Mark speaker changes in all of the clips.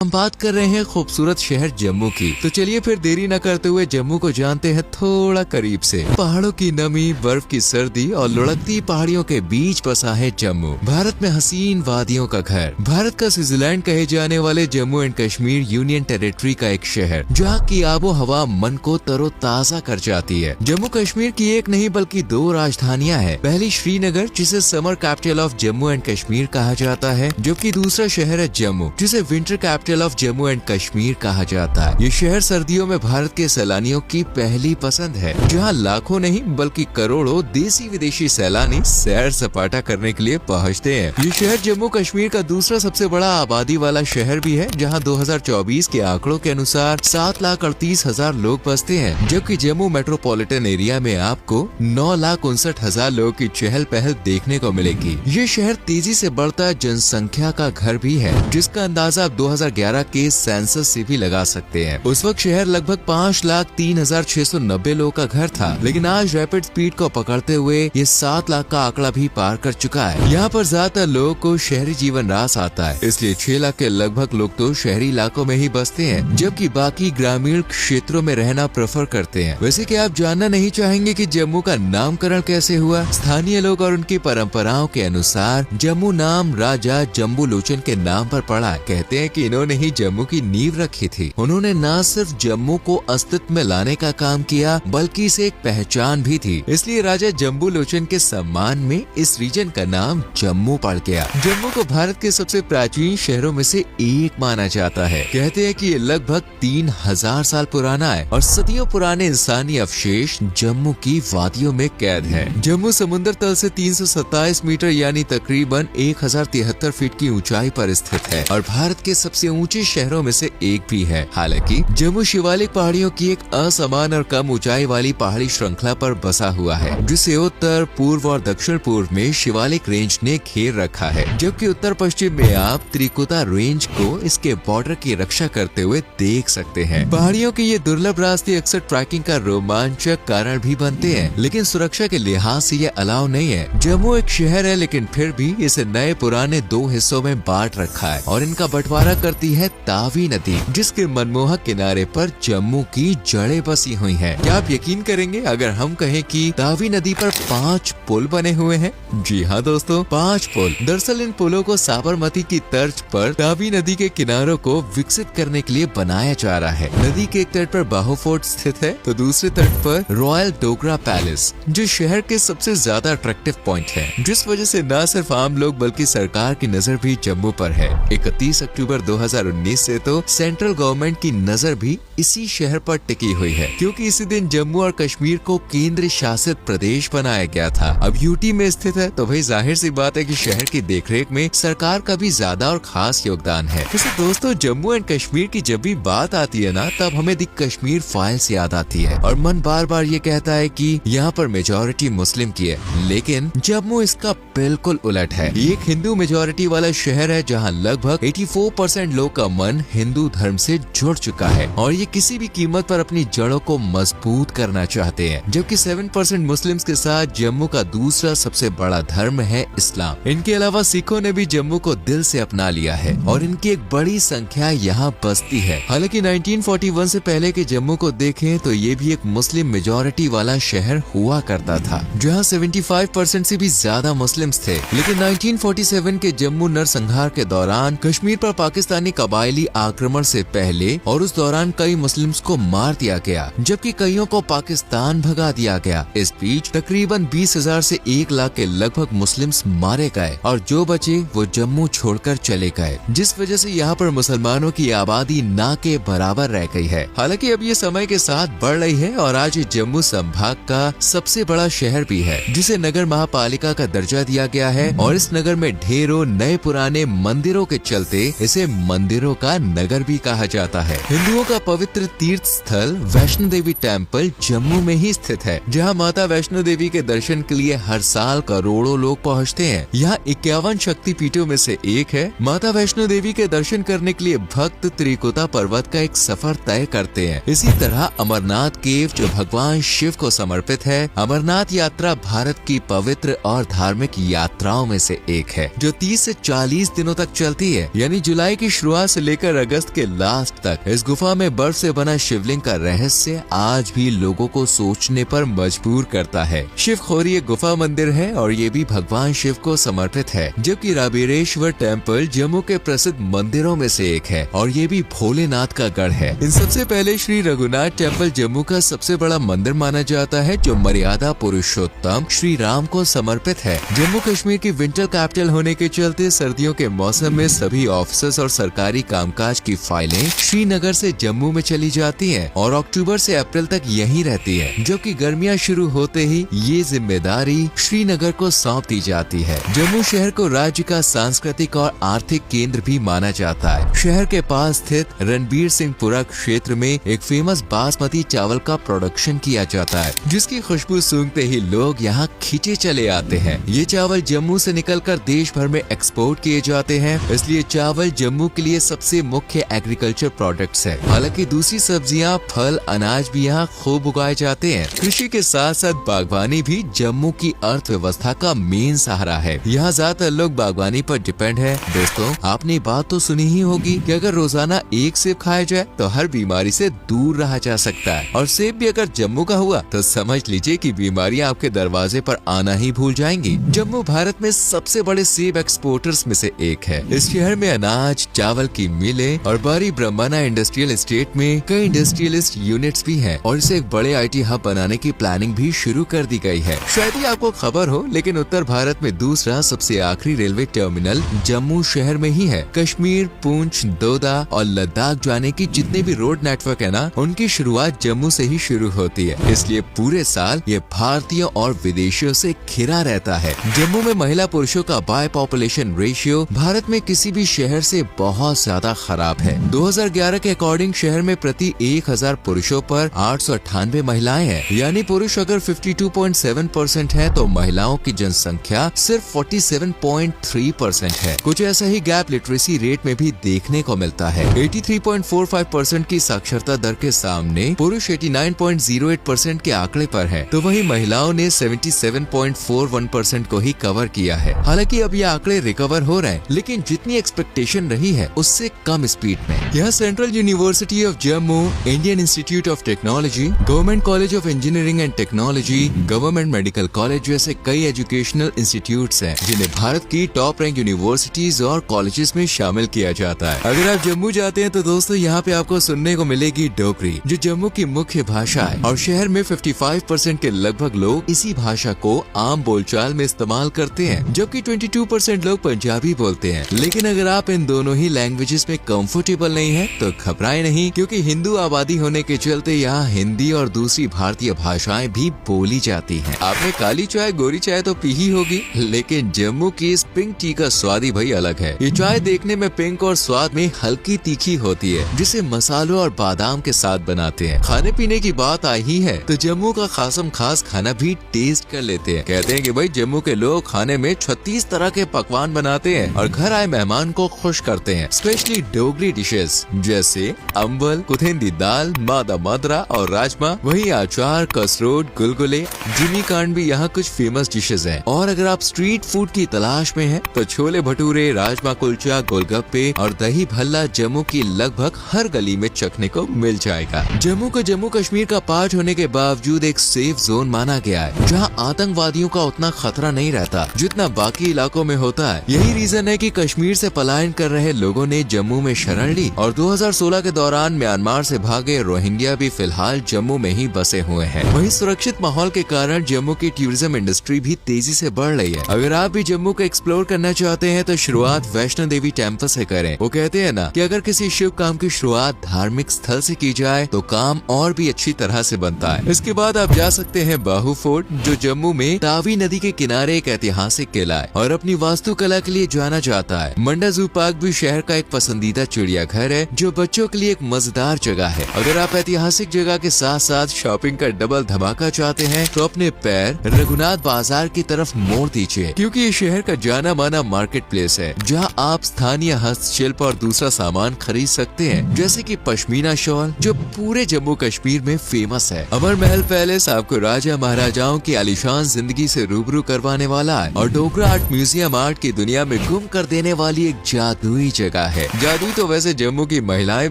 Speaker 1: हम बात कर रहे हैं खूबसूरत शहर जम्मू की, तो चलिए फिर देरी न करते हुए जम्मू को जानते हैं थोड़ा करीब से। पहाड़ों की नमी, बर्फ की सर्दी और लुढ़कती पहाड़ियों के बीच बसा है जम्मू, भारत में हसीन वादियों का घर। भारत का स्विट्जरलैंड कहे जाने वाले Jammu and Kashmir union territory का एक शहर, जहाँ की आबो हवा मन को तरोताजा कर जाती है। जम्मू कश्मीर की एक नहीं बल्कि दो राजधानियाँ हैं। पहली श्रीनगर, जिसे summer capital of Jammu and Kashmir कहा जाता है, जबकि दूसरा शहर है जम्मू, जिसे winter capital of Jammu and Kashmir कहा जाता है। ये शहर सर्दियों में भारत के सैलानियों की पहली पसंद है, जहां लाखों नहीं बल्कि करोड़ों देसी विदेशी सैलानी सैर सपाटा करने के लिए पहुंचते हैं। ये शहर जम्मू कश्मीर का दूसरा सबसे बड़ा आबादी वाला शहर भी है, जहां 2024 के आंकड़ों के अनुसार 7,38,000 लोग बसते हैं, जबकि जम्मू मेट्रोपॉलिटन एरिया में आपको 9,59,000 लोगों की चहल पहल देखने को मिलेगी। ये शहर तेजी से बढ़ता जनसंख्या का घर भी है, जिसका अंदाजा 2011 के सेंसस से भी लगा सकते हैं। उस वक्त शहर लगभग 5,03,690 लोगों का घर था, लेकिन आज रैपिड स्पीड को पकड़ते हुए ये 7 लाख का आंकड़ा भी पार कर चुका है। यहाँ पर ज्यादातर लोगों को शहरी जीवन रास आता है, इसलिए 6 लाख के लगभग लोग तो शहरी इलाकों में ही बसते हैं, जबकि बाकी ग्रामीण क्षेत्रों में रहना प्रेफर करते हैं। वैसे क्या आप जानना नहीं चाहेंगे कि जम्मू का नामकरण कैसे हुआ? स्थानीय लोग और उनकी परंपराओं के अनुसार जम्मू नाम राजा जम्बूलोचन के नाम पर पड़ा। कहते हैं कि इन्होंने ही जम्मू की नींव रखी थी। उन्होंने न सिर्फ जम्मू को अस्तित्व में लाने का काम किया, बल्कि इसे एक पहचान भी थी। इसलिए राजा जम्बूलोचन के सम्मान में इस रीजन का नाम जम्मू पड़ गया। जम्मू को भारत के सबसे प्राचीन शहरों में से एक माना जाता है। कहते हैं कि ये लगभग 3,000 साल पुराना है और सदियों पुराने इंसानी अवशेष जम्मू की वादियों में कैद है। जम्मू समुद्र तल से 327 मीटर यानी तकरीबन 1,073 फीट की ऊंचाई पर स्थित है और भारत के सबसे ऊंचे शहरों में से एक भी है। हालांकि जम्मू शिवालिक पहाड़ियों की एक असमान और कम ऊंचाई वाली पहाड़ी श्रृंखला पर बसा हुआ है, जिसे उत्तर, पूर्व और दक्षिण पूर्व में शिवालिक रेंज ने घेर रखा है, जबकि उत्तर पश्चिम में आप त्रिकुटा रेंज को इसके बॉर्डर की रक्षा करते हुए देख सकते हैं। पहाड़ियों के ये दुर्लभ रास्ते अक्सर ट्रैकिंग का रोमांचक कारण भी बनते हैं, लेकिन सुरक्षा के लिहाज से ये अलाउ नहीं है। जम्मू एक शहर है, लेकिन फिर भी इसे नए पुराने दो हिस्सों में बांट रखा है और इनका बंटवारा करती है तावी नदी, जिसके मनमोहक किनारे पर जम्मू की जड़ें बसी हुई हैं। क्या आप यकीन करेंगे अगर हम कहें कि तावी नदी पर 5 पुल बने हुए हैं? जी हाँ दोस्तों, 5 पुल। दरअसल इन पुलों को साबरमती की तर्ज पर तावी नदी के किनारों को विकसित करने के लिए बनाया जा रहा है। नदी के एक तट पर बाहु फोर्ट स्थित है, तो दूसरे तट पर रॉयल डोगरा पैलेस, जो शहर के सबसे ज्यादा अट्रैक्टिव पॉइंट है, जिस वजह से न सिर्फ आम लोग बल्कि सरकार की नजर भी जम्मू पर है। 31 अक्टूबर 2019 से तो सेंट्रल गवर्नमेंट की नजर भी इसी शहर पर टिकी हुई है, क्योंकि इसी दिन जम्मू और कश्मीर को केंद्र शासित प्रदेश बनाया गया था। अब यूटी में स्थित है, तो भाई जाहिर सी बात है कि शहर की देखरेख में सरकार का भी ज्यादा और खास योगदान है। वैसे दोस्तों, जम्मू एंड कश्मीर की जब भी बात आती है ना, तब हमें दी कश्मीर फाइल्स याद आती है और मन बार बार ये कहता है कि यहाँ पर मेजोरिटी मुस्लिम की है, लेकिन जम्मू इसका बिल्कुल उलट है। ये एक हिंदू मेजोरिटी वाला शहर है, जहाँ लगभग 84% लोग का मन हिंदू धर्म से जुड़ चुका है और ये किसी भी कीमत पर अपनी जड़ों को मजबूत करना चाहते हैं। जबकि 7% मुस्लिम्स के साथ जम्मू का दूसरा सबसे बड़ा धर्म है इस्लाम। इनके अलावा सिखों ने भी जम्मू को दिल से अपना लिया है और इनकी एक बड़ी संख्या यहाँ बसती है। हालांकि 1941 से पहले के जम्मू को देखें तो ये भी एक मुस्लिम मेजोरिटी वाला शहर हुआ करता था, जहाँ 75% से भी ज्यादा मुस्लिम्स थे। लेकिन 1947 के जम्मू नरसंहार के दौरान कश्मीर पर पाकिस्तानी कबायली आक्रमण से पहले और उस दौरान कई मुस्लिम्स को मार दिया गया, जबकि कईयों को पाकिस्तान भगा दिया गया। इस बीच तकरीबन 20,000 से 1 लाख के लगभग मुस्लिम्स मारे गए और जो बचे वो जम्मू छोड़कर चले गए, जिस वजह से यहाँ पर मुसलमानों की आबादी ना के बराबर रह गई है। हालांकि अब ये समय के साथ बढ़ रही है और आज ये जम्मू संभाग का सबसे बड़ा शहर भी है, जिसे नगर महापालिका का दर्जा दिया गया है और इस नगर में ढेरों नए पुराने मंदिरों के चलते इसे मंदिरों का नगर भी कहा जाता है। हिंदुओं का पवित्र तीर्थ स्थल वैष्णो देवी टेम्पल जम्मू में ही स्थित है, जहां माता वैष्णो देवी के दर्शन के लिए हर साल करोड़ों लोग पहुंचते हैं। यहाँ 51 शक्तिपीठों में से एक है। माता वैष्णो देवी के दर्शन करने के लिए भक्त त्रिकुटा पर्वत का एक सफर तय करते हैं। इसी तरह अमरनाथ केव, जो भगवान शिव को समर्पित है। अमरनाथ यात्रा भारत की पवित्र और धार्मिक यात्राओं में से एक है, जो 30 से 40 दिनों तक चलती है, यानी जुलाई की शुरुआत शुरुआत से लेकर अगस्त के लास्ट तक इस गुफा में बर्फ से बना शिवलिंग का रहस्य आज भी लोगों को सोचने पर मजबूर करता है। शिव खोरी एक गुफा मंदिर है और ये भी भगवान शिव को समर्पित है, जबकि राबीरेश्वर टेम्पल जम्मू के प्रसिद्ध मंदिरों में से एक है और ये भी भोलेनाथ का गढ़ है। इन सबसे पहले श्री रघुनाथ टेम्पल जम्मू का सबसे बड़ा मंदिर माना जाता है, जो मर्यादा पुरुषोत्तम श्री राम को समर्पित है। जम्मू कश्मीर की विंटर कैपिटल होने के चलते सर्दियों के मौसम में सभी ऑफिस और सरकारी कामकाज की फाइलें श्रीनगर से जम्मू में चली जाती हैं और अक्टूबर से अप्रैल तक यहीं रहती है, जबकि गर्मियां शुरू होते ही ये जिम्मेदारी श्रीनगर को सौंप दी जाती है। जम्मू शहर को राज्य का सांस्कृतिक और आर्थिक केंद्र भी माना जाता है। शहर के पास स्थित रणबीर सिंहपुरा क्षेत्र में एक फेमस बासमती चावल का प्रोडक्शन किया जाता है, जिसकी खुशबू सूंघते ही लोग यहाँ खींचे चले आते हैं। ये चावल जम्मू से निकलकर देश भर में एक्सपोर्ट किए जाते हैं, इसलिए चावल जम्मू के लिए सबसे मुख्य एग्रीकल्चर प्रोडक्ट्स है। हालांकि दूसरी सब्जियां, फल, अनाज भी यहाँ खूब उगाए जाते हैं। कृषि के साथ साथ बागवानी भी जम्मू की अर्थव्यवस्था का मेन सहारा है। यहाँ ज्यादातर लोग बागवानी पर डिपेंड है। दोस्तों, आपने बात तो सुनी ही होगी कि अगर रोजाना एक सेब खाया जाए तो हर बीमारी से दूर रहा जा सकता है, और सेब भी अगर जम्मू का हुआ तो समझ लीजिए कि बीमारियां आपके दरवाजे पर आना ही भूल जाएंगी। जम्मू भारत में सबसे बड़े सेब एक्सपोर्टर्स में से एक है। इस शहर में अनाज, चावल की मिलें और बारी ब्रह्मण्य इंडस्ट्रियल एस्टेट में कई इंडस्ट्रियलिस्ट यूनिट्स भी हैं और इसे एक बड़े IT हब बनाने की प्लानिंग भी शुरू कर दी गई है। शायद ही आपको खबर हो, लेकिन उत्तर भारत में दूसरा सबसे आखिरी रेलवे टर्मिनल जम्मू शहर में ही है। कश्मीर, पुंछ, दोदा और लद्दाख जाने की जितने भी रोड नेटवर्क है ना, उनकी शुरुआत जम्मू से ही शुरू होती है। इसलिए पूरे साल ये भारतीयों और विदेशियों से घिरा रहता है। जम्मू में महिला पुरुषों का बाय पॉपुलेशन रेशियो भारत में किसी भी शहर से बहुत ज्यादा खराब है। 2011 के अकॉर्डिंग शहर में प्रति 1000 पुरुषों पर 898 महिलाएं हैं, यानी पुरुष अगर 52.7% है तो महिलाओं की जनसंख्या सिर्फ 47.3% है। कुछ ऐसा ही गैप लिटरेसी रेट में भी देखने को मिलता है। 83.45% की साक्षरता दर के सामने पुरुष 89.08% के आंकड़े पर है, तो वहीं महिलाओं ने 77.41% को ही कवर किया है। हालांकि अब ये आंकड़े रिकवर हो रहे हैं, लेकिन जितनी एक्सपेक्टेशन रही है उससे कम स्पीड में। यहाँ central university of Jammu, Indian institute of technology, government college of engineering and technology, government medical college जैसे कई एजुकेशनल इंस्टीट्यूट्स हैं, जिन्हें भारत की टॉप रैंक यूनिवर्सिटीज और कॉलेजेस में शामिल किया जाता है। अगर आप जम्मू जाते हैं तो दोस्तों यहाँ पे आपको सुनने को मिलेगी डोगरी, जो जम्मू की मुख्य भाषा है, और शहर में 55% के लगभग लोग इसी भाषा को आम बोलचाल में इस्तेमाल करते हैं, जबकि 22% लोग पंजाबी बोलते हैं। लेकिन अगर आप इन दोनों ही लैंग्वेजेस में कंफर्टेबल नहीं है तो घबराएं नहीं, क्योंकि हिंदू आबादी होने के चलते यहाँ हिंदी और दूसरी भारतीय भाषाएं भी बोली जाती हैं। आपने काली चाय, गोरी चाय तो पी ही होगी, लेकिन जम्मू की इस पिंक टी का स्वाद ही भाई अलग है। ये चाय देखने में पिंक और स्वाद में हल्की तीखी होती है, जिसे मसालों और बादाम के साथ बनाते हैं। खाने पीने की बात आई ही है तो जम्मू का खासम खास खाना भी टेस्ट कर लेते हैं। कहते हैं कि भाई जम्मू के लोग खाने में 36 तरह के पकवान बनाते हैं और घर आए मेहमान को खुश करते हैं। स्पेशली डोगरी डिशेस जैसे अम्बल, कुथिंदी दाल, मादा मदरा और राजमा, वही अचार, कसरोट, गुलगुले, जिमी कांड भी यहाँ कुछ फेमस डिशेस हैं। और अगर आप स्ट्रीट फूड की तलाश में हैं तो छोले भटूरे, राजमा कुलचा, गोलगप्पे और दही भल्ला जम्मू की लगभग हर गली में चखने को मिल जाएगा। जम्मू को जम्मू कश्मीर का पार्ट होने के बावजूद एक सेफ जोन माना गया है, जहाँ आतंकवादियों का उतना खतरा नहीं रहता जितना बाकी इलाकों में होता है। यही रीजन है कि कश्मीर से पलायन कर रहे लोगों ने जम्मू में शरण ली और 2016 के दौरान म्यांमार से भागे रोहिंग्या भी फिलहाल जम्मू में ही बसे हुए हैं। वहीं सुरक्षित माहौल के कारण जम्मू की टूरिज्म इंडस्ट्री भी तेजी से बढ़ रही है। अगर आप भी जम्मू को एक्सप्लोर करना चाहते हैं तो शुरुआत वैष्णो देवी टेम्पल से करें। वो कहते हैं ना कि अगर किसी शुभ काम की शुरुआत धार्मिक स्थल से की जाए तो काम और भी अच्छी तरह से बनता है। इसके बाद आप जा सकते हैं बाहू फोर्ट, जो जम्मू में तावी नदी के किनारे एक ऐतिहासिक किला है और अपनी वास्तुकला के लिए जाना जाता है। मंडा जू पार्क भी शहर का एक पसंदीदा चिड़ियाघर है, जो बच्चों के लिए एक मजेदार जगह है। अगर आप ऐतिहासिक जगह के साथ साथ शॉपिंग का डबल धमाका चाहते हैं तो अपने पैर रघुनाथ बाजार की तरफ मोड़ दीजिए, क्योंकि ये शहर का जाना माना मार्केट प्लेस है, जहाँ आप स्थानीय हस्तशिल्प और दूसरा सामान खरीद सकते हैं, जैसे कि पश्मीना शॉल, जो पूरे जम्मू कश्मीर में फेमस है। अमर महल पैलेस आपको राजा महाराजाओं की आलीशान जिंदगी से रूबरू करवाने वाला है और डोगरा आर्ट म्यूजियम आर्ट की दुनिया में गुम कर देने वाली एक जादुई जगह सकता है। जादुई तो वैसे जम्मू की महिलाएं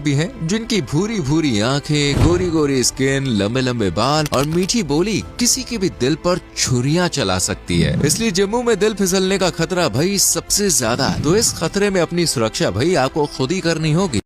Speaker 1: भी हैं, जिनकी भूरी भूरी आंखें, गोरी गोरी स्किन, लंबे लंबे बाल और मीठी बोली किसी के भी दिल पर छुरियां चला सकती है। इसलिए जम्मू में दिल फिसलने का खतरा भाई सबसे ज्यादा है। तो इस खतरे में अपनी सुरक्षा भाई आपको खुद ही करनी होगी।